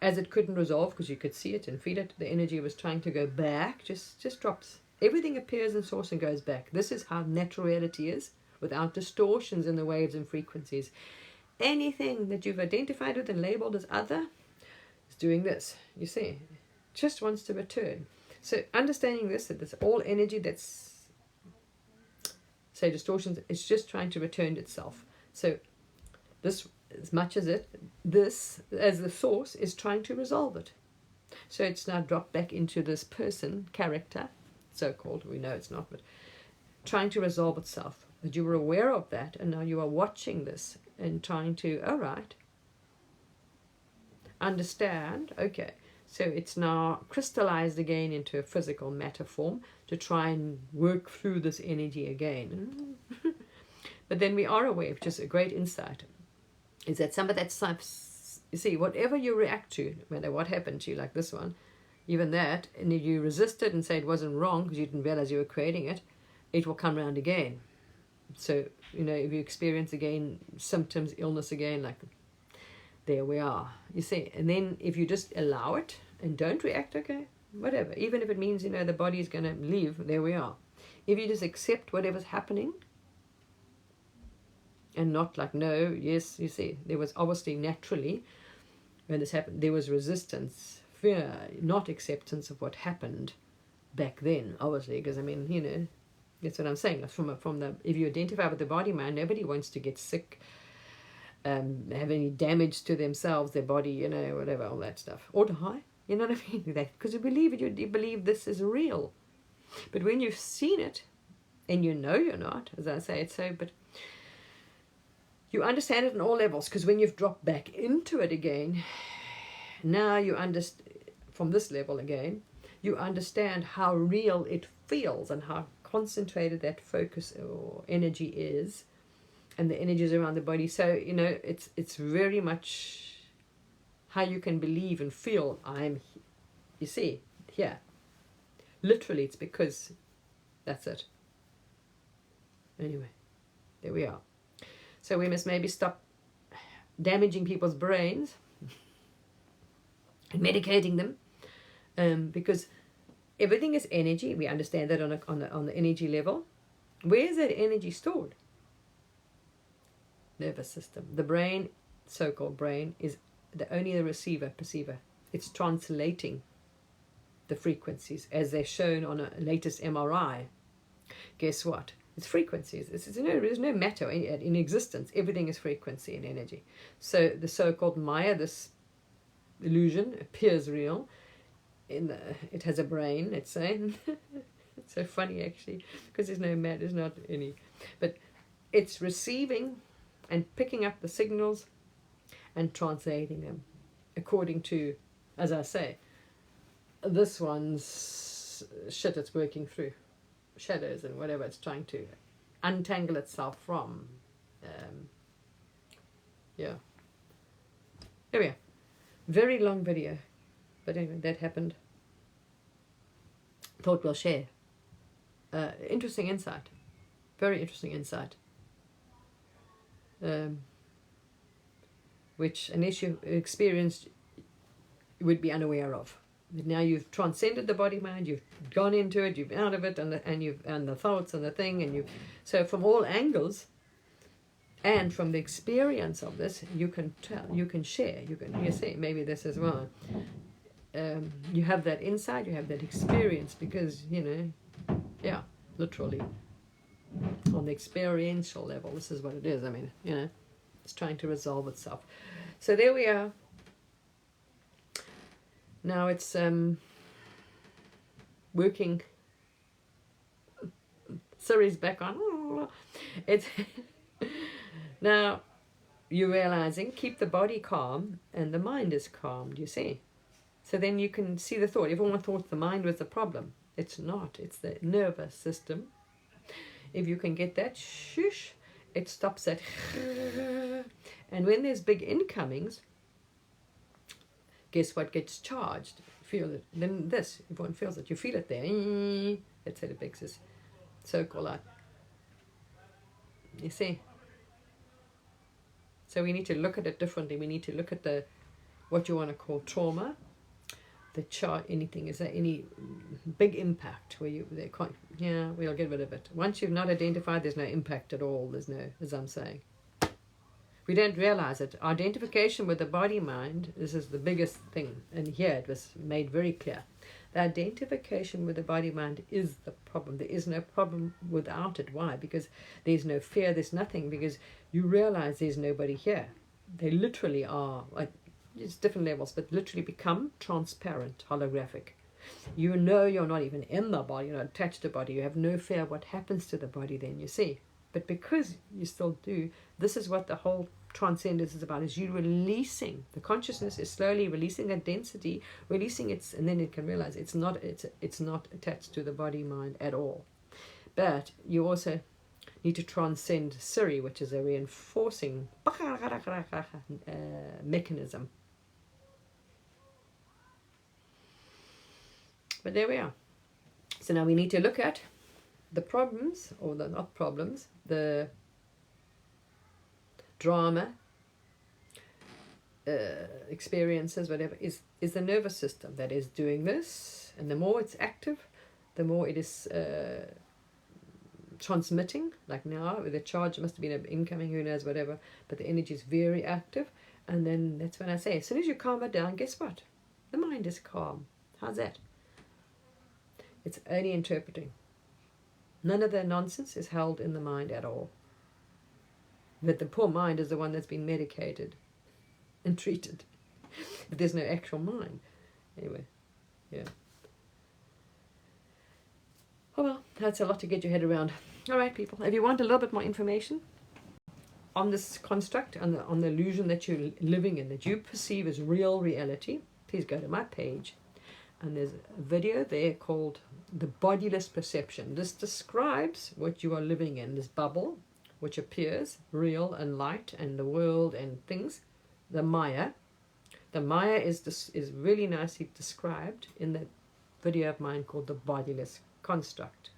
as it couldn't resolve, because you could see it and feel it, the energy was trying to go back, just drops. Everything appears in source and goes back. This is how natural reality is, without distortions in the waves and frequencies. Anything that you've identified with and labeled as other is doing this, you see. Just wants to return. So understanding this, that there's all energy that's, say, distortions, it's just trying to return itself. So this, as much as this, as the source, is trying to resolve it. So it's now dropped back into this person, character, so-called, we know it's not, but trying to resolve itself. But you were aware of that, and now you are watching this and trying to, all right, understand, okay, so it's now crystallized again into a physical matter form to try and work through this energy again. But then we are aware of just a great insight, is that some of that stuff, you see, whatever you react to, no matter what happened to you, like this one, even that, and if you resist it and say it wasn't wrong because you didn't realize you were creating it, it will come around again. So, if you experience again symptoms, illness again, like there we are, you see. And then if you just allow it and don't react, okay, whatever. Even if it means, the body is going to leave, there we are. If you just accept whatever's happening and not like, no, yes, you see, there was obviously naturally, when this happened, there was resistance, fear, not acceptance of what happened back then, obviously, because, that's what I'm saying. If you identify with the body mind, nobody wants to get sick, have any damage to themselves, their body, whatever, all that stuff, or die. You know what I mean? Because you believe it, you believe this is real. But when you've seen it, and you know you're not, as I say, it's so. But you understand it on all levels, because when you've dropped back into it again, now you understand from this level again. You understand how real it feels and how concentrated that focus or energy is, and the energies around the body. So it's very much how you can believe and feel you see here, literally. It's because that's it. Anyway, there we are. So we must maybe stop damaging people's brains and medicating them, because everything is energy. We understand that on the energy level. Where is that energy stored? Nervous system. The brain, so-called brain, is only the receiver, perceiver. It's translating the frequencies as they're shown on a latest MRI. Guess what? It's frequencies. There's no matter in existence. Everything is frequency and energy. So the so-called Maya, this illusion, appears real. It has a brain, let's say. It's so funny actually, because there's not any. But it's receiving and picking up the signals and translating them according to, as I say, this one's shit it's working through, shadows and whatever it's trying to untangle itself from. Yeah. There we are. Very long video. But anyway, that happened. Thought we'll share. Interesting insight. Very interesting insight. Which, unless you experienced, you would be unaware of. But now you've transcended the body mind, you've gone into it, you've out of it, and the thoughts and the thing, and you. So from all angles, and from the experience of this, you can tell, you can share, you say maybe this as well. You have that insight, you have that experience, because yeah, literally on the experiential level, this is what it is. I mean, it's trying to resolve itself. So there we are. Now it's working. Siri's back on. It's now you're realizing keep the body calm and the mind is calm. Do you see? So then you can see the thought. Everyone thought the mind was the problem. It's not. It's the nervous system. If you can get that shush, it stops that. And when there's big incomings, guess what gets charged? Feel it. Then this, everyone feels it. You feel it there. That's how it makes this circle out. You see? So we need to look at it differently. We need to look at the what you want to call trauma. The chart, anything, is there any big impact where they can't, we'll get rid of it. Once you've not identified, there's no impact at all. There's no, as I'm saying. We don't realize it. Identification with the body mind, this is the biggest thing. And here it was made very clear. The identification with the body mind is the problem. There is no problem without it. Why? Because there's no fear, there's nothing, because you realize there's nobody here. They literally are, it's different levels, but literally become transparent, holographic. You know you're not even in the body, you're not attached to the body, you have no fear what happens to the body then, you see. But because you still do, this is what the whole transcendence is about, is you releasing. The consciousness is slowly releasing that density, releasing it, and then it can realize it's not attached to the body mind at all. But you also need to transcend Siri, which is a reinforcing mechanism. But there we are. So now we need to look at the problems, or the not problems, the drama, experiences, whatever, is the nervous system that is doing this. And the more it's active, the more it is transmitting. Like now, the charge must have been incoming, who knows, whatever. But the energy is very active. And then that's when I say, as soon as you calm it down, guess what? The mind is calm. How's that? It's only interpreting. None of the nonsense is held in the mind at all. But the poor mind is the one that's been medicated and treated. But there's no actual mind. Anyway, yeah. Oh well, that's a lot to get your head around. All right, people. If you want a little bit more information on this construct, on the illusion that you're living in, that you perceive as real reality, please go to my page. And there's a video there called The Bodiless Perception. This describes what you are living in, this bubble, which appears real and light, and the world and things, the Maya. The Maya is really nicely described in that video of mine called The Bodiless Construct.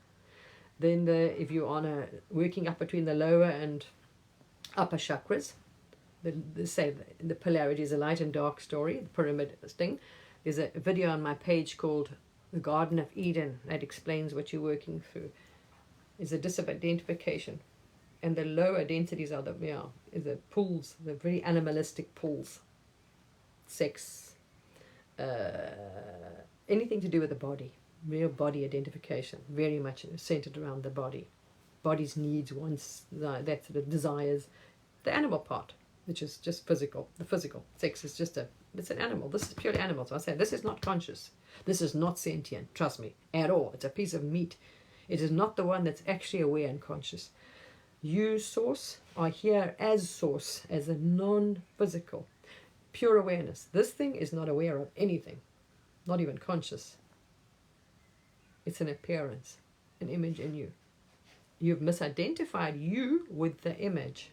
Then if you're on working up between the lower and upper chakras, the polarity is a light and dark story, the pyramid thing. There's a video on my page called The Garden of Eden that explains what you're working through. Is a disidentification. And the lower densities are the pulls, the very animalistic pulls. Sex, anything to do with the body. Real body identification. Very much centered around the body. Body's needs, wants, that's the desires. The animal part, which is just physical. The physical. Sex is just it's an animal. This is purely animal. So I say, this is not conscious. This is not sentient. Trust me, at all. It's a piece of meat. It is not the one that's actually aware and conscious. You, source, are here as source, as a non-physical, pure awareness. This thing is not aware of anything, not even conscious. It's an appearance, an image in you. You've misidentified you with the image.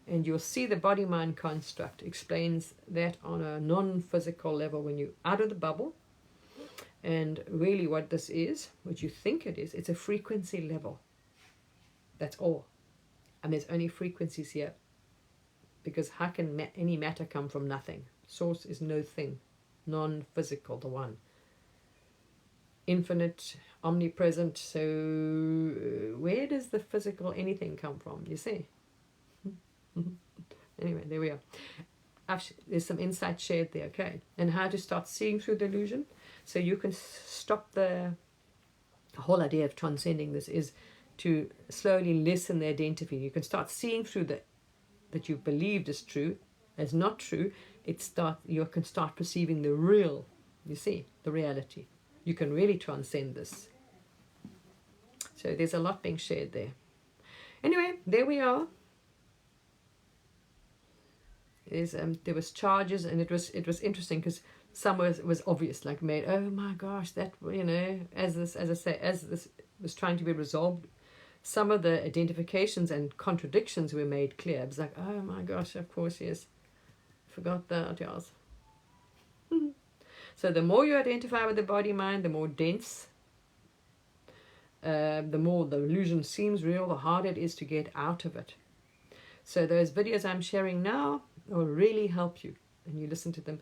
And you'll see the body-mind construct explains that on a non-physical level when you're out of the bubble. And really what this is, what you think it is, it's a frequency level. That's all. And there's only frequencies here. Because how can any matter come from nothing? Source is no thing. Non-physical, the one. Infinite, omnipresent. So where does the physical anything come from? You see? Anyway, there we are. There's some insight shared there, okay? And how to start seeing through the illusion. So you can stop the whole idea of transcending this is to slowly lessen the identity. You can start seeing through that you believed is true as not true. You can start perceiving the real, you see, the reality. You can really transcend this. So there's a lot being shared there. Anyway, there we are. There was charges, and it was interesting because some was obvious, like made, oh my gosh, that, you know, as this was trying to be resolved, some of the identifications and contradictions were made clear. It was like, oh my gosh, of course, yes, forgot that, yes. So the more you identify with the body mind, the more dense, the more the illusion seems real, the harder it is to get out of it. So those videos I'm sharing now will really help you, and you listen to them.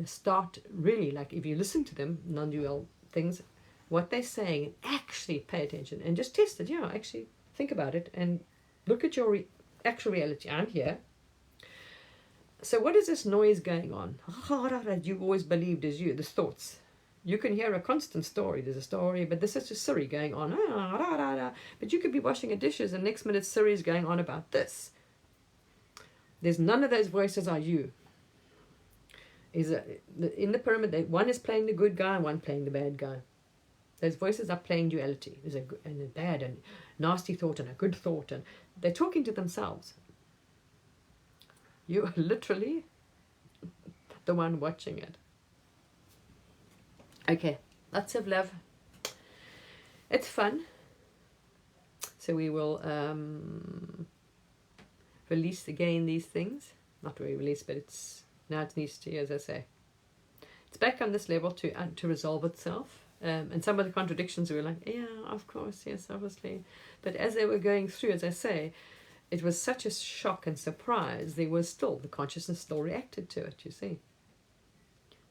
Start really, like if you listen to them, non-dual things, what they're saying, actually pay attention and just test it. Yeah, actually think about it and look at your actual reality. I'm here. So what is this noise going on? You always believed is you, the thoughts. You can hear a constant story. There's a story, but this is just Siri going on. But you could be washing the dishes and next minute Siri is going on about this. There's none of those voices are you. In the pyramid, one is playing the good guy and one playing the bad guy. Those voices are playing duality. There's a good and a bad and nasty thought and a good thought, and they're talking to themselves. You are literally the one watching it. Okay, lots of love. It's fun. So we will release again these things. Not really release, but now it needs to, as I say, it's back on this level to resolve itself. And some of the contradictions were like, yeah, of course, yes, obviously. But as they were going through, as I say, it was such a shock and surprise. There was still, the consciousness still reacted to it, you see.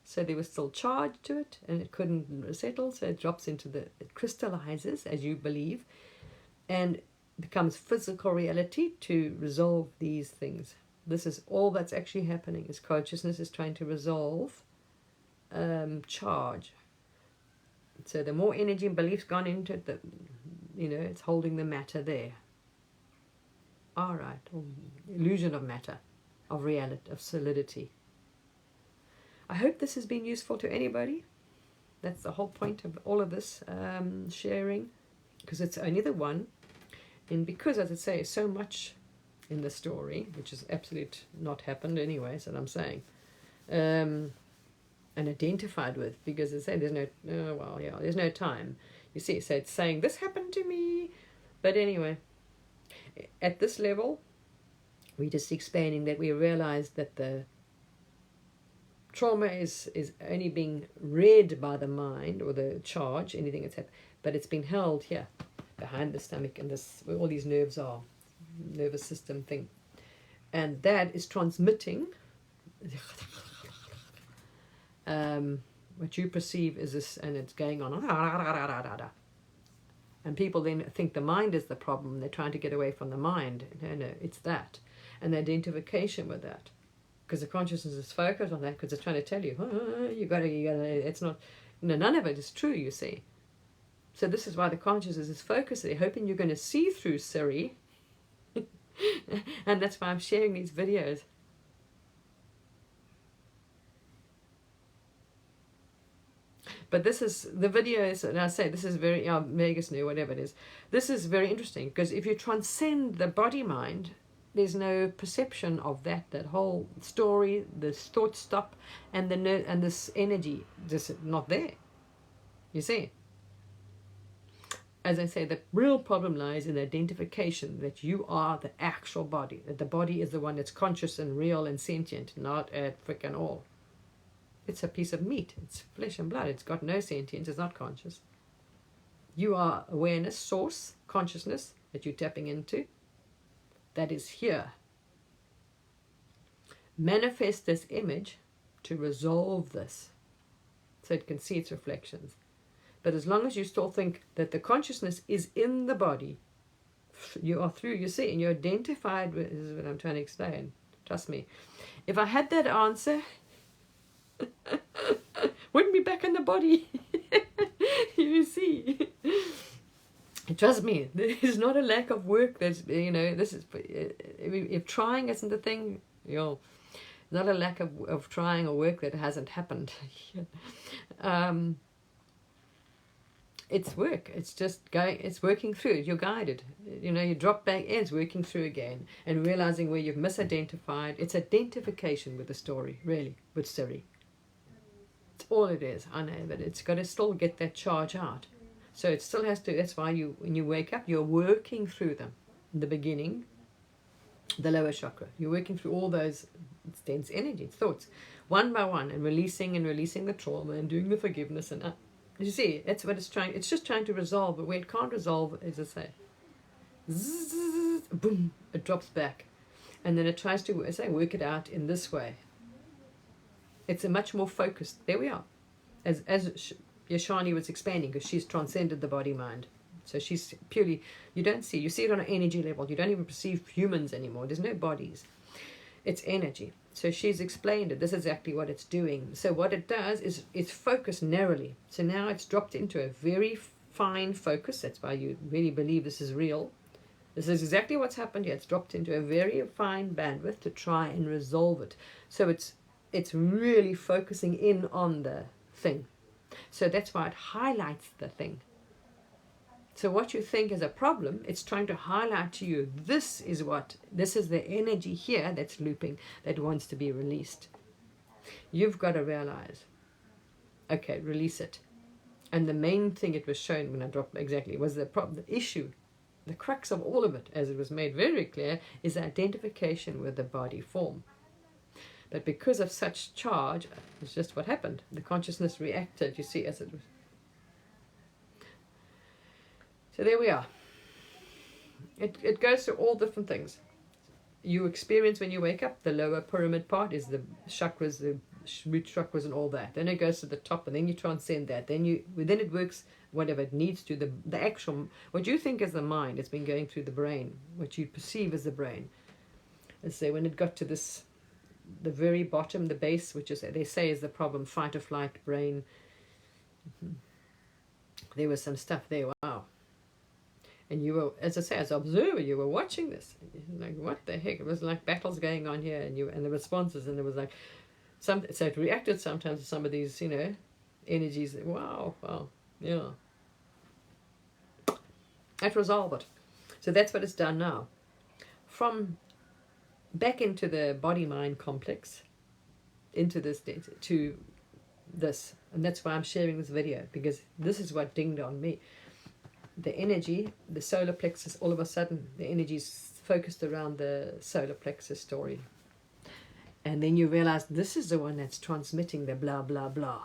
So there was still charge to it, and it couldn't settle, so it drops into it crystallizes, as you believe, and becomes physical reality to resolve these things. This is all that's actually happening, is consciousness is trying to resolve charge. So the more energy and beliefs gone into it, it's holding the matter there. All right, illusion of matter, of reality, of solidity. I hope this has been useful to anybody. That's the whole point of all of this sharing, because it's only the one. And because, as I say, so much in the story, which has absolutely not happened anyway, so I'm saying, and identified with, because as I say, there's no time. You see, so it's saying, this happened to me. But anyway, at this level, we're just explaining that we realize that the trauma is only being read by the mind, or the charge, anything that's happened, but it's been held here, behind the stomach, and this, where all these nerves are, nervous system thing. And that is transmitting what you perceive is this, and it's going on. And people then think the mind is the problem. They're trying to get away from the mind. No, it's that. And the identification with that. Because the consciousness is focused on that, because it's trying to tell you, you gotta, it's not, none of it is true, you see. So this is why the consciousness is focused. They're hoping you're going to see through Siri. And that's why I'm sharing these videos. But this is, the video is, and I say this is very, Vegas new, whatever it is, this is very interesting, because if you transcend the body mind, there's no perception of that whole story, the thoughts stop, and and this energy just not there. You see? As I say, the real problem lies in the identification that you are the actual body, that the body is the one that's conscious and real and sentient, not a frickin' all. It's a piece of meat. It's flesh and blood. It's got no sentience. It's not conscious. You are awareness, source, consciousness that you're tapping into. That is here. Manifest this image to resolve this, so it can see its reflections. But as long as you still think that the consciousness is in the body, you are through, you see, and you're identified with, this is what I'm trying to explain. Trust me. If I had that answer, wouldn't be back in the body. You see. Trust me, there is not a lack of work. There's, this is, if trying isn't the thing, not a lack of trying or work that hasn't happened. It's work. It's just going, it's working through. You're guided. You drop back in, it's working through again and realizing where you've misidentified. It's identification with the story, really, with Siri. It's all it is, I know, but it's got to still get that charge out. So it still has to, that's why when you wake up, you're working through them. In the beginning, the lower chakra, you're working through all those dense energies, thoughts, one by one, and releasing the trauma and doing the forgiveness. And you see, that's what it's trying, it's just trying to resolve, but where it can't resolve, as I say, zzz, boom, it drops back. And then it tries to, as I say, work it out in this way. It's a much more focused, there we are. As Yashani was expanding, because she's transcended the body-mind. So she's purely, you see it on an energy level. You don't even perceive humans anymore. There's no bodies. It's energy. So she's explained it. This is exactly what it's doing. So what it does is it's focused narrowly. So now it's dropped into a very fine focus. That's why you really believe this is real. This is exactly what's happened here. It's dropped into a very fine bandwidth to try and resolve it. So it's really focusing in on the thing. So that's why it highlights the thing. So what you think is a problem, it's trying to highlight to you, this is the energy here that's looping, that wants to be released. You've got to realize, okay, release it. And the main thing it was shown when I dropped exactly was the issue, the crux of all of it, as it was made very clear, is identification with the body form. But because of such charge, it's just what happened. The consciousness reacted, you see, as it was. So there we are. It goes through all different things. You experience when you wake up, the lower pyramid part is the chakras, the root chakras and all that. Then it goes to the top and then you transcend that. Then it works whatever it needs to. The actual, what you think is the mind, it's been going through the brain. What you perceive as the brain. And so when it got to this, the very bottom, the base, which is, they say is the problem, fight or flight brain. There was some stuff there, wow. And you were, as I say, as an observer, you were watching this. Like, what the heck? It was like battles going on here, and the responses, and it was like, so it reacted sometimes to some of these, energies. Wow, yeah. That resolve it. So that's what it's done now. From back into the body-mind complex, into this, to this. And that's why I'm sharing this video, because this is what dinged on me. The energy, the solar plexus, all of a sudden, the energy is focused around the solar plexus story. And then you realize this is the one that's transmitting the blah, blah, blah.